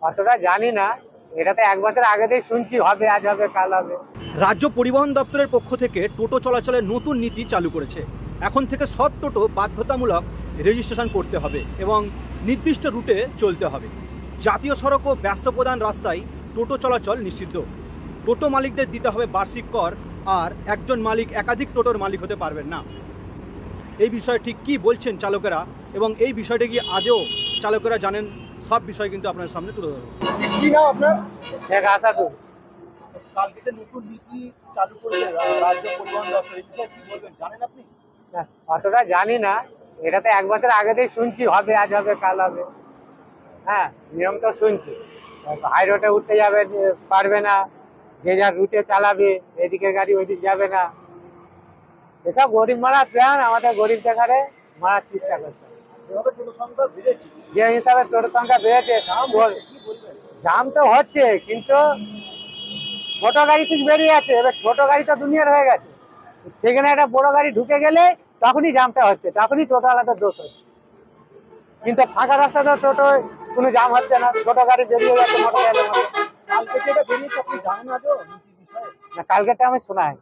অতটা জানি না, এটা তো 1 বছর আগে থেকে শুনছি হবে, আজ হবে কাল হবে। রাজ্য পরিবহন দপ্তরের পক্ষ থেকে টোটো চলাচলের নতুন নীতি চালু করেছে। এখন থেকে সব টোটো বাধ্যতামূলক রেজিস্ট্রেশন করতে হবে এবং নির্দিষ্ট রুটে চলতে হবে। জাতীয় সড়ক ও ব্যস্ত প্রধান রাস্তায় টোটো চলাচল নিষিদ্ধ। টোটো মালিকদের দিতে হবে বার্ষিক কর, আর একজন মালিক একাধিক টোটোর মালিক হতে পারবেন না। এই বিষয়ে ঠিক কী বলছেন চালকেরা এবং এই বিষয়টা কি আদৌ চালকেরা জানেন, সব বিষয় কিন্তু আপনার সামনে তুলে ধরব। কি নাম আপনার? শেখ আসাদুল। কালকে যে নতুন নীতি চালু করেছে রাজ্য পরিবহন দপ্তর, এই বিষয়ে কি বলবেন, জানেন আপনি? না, অতটা জানি না, এটা তো 1 বছর আগে থেকে শুনছি হবে, আজ হবে কাল হবে। হ্যাঁ, নিয়ম তো শুনছি। হাই রোডে উঠতে যাবে পারবে না, যে যার রুটে চালাবে, এদিকের গাড়ি ওইদিক যাবে না। এসব গরিব মারা প্ল্যান, আমাদের গরিব দেখারে মারার চেষ্টা করছে। যেভাবে টোটো সংখ্যা বেড়েছে, যে হিসাবে টোটোর সংখ্যা বেড়েছে, কি বলবেন? জাম তো হচ্ছে, কিন্তু ছোট গাড়ি ঠিক বেরিয়ে যাচ্ছে। এবার ছোট গাড়ি তো দুনিয়ার হয়ে গেছে, সেখানে একটা বড় গাড়ি ঢুকে গেলে তখনই জামটা হচ্ছে, তখনই টোটোওয়ালাদের দোষ হচ্ছে। কিন্তু ফাঁকা রাস্তাতে টোটো কোনো জাম হচ্ছে না, ছোট গাড়ি বেরিয়ে যাচ্ছে মোটর গাড়ির মতো। কালকে যেটা বেরিয়েছে আপনি জানেন আজও নীতি বিষয়ে? না, কালকেরটা আমি শোনা হয়।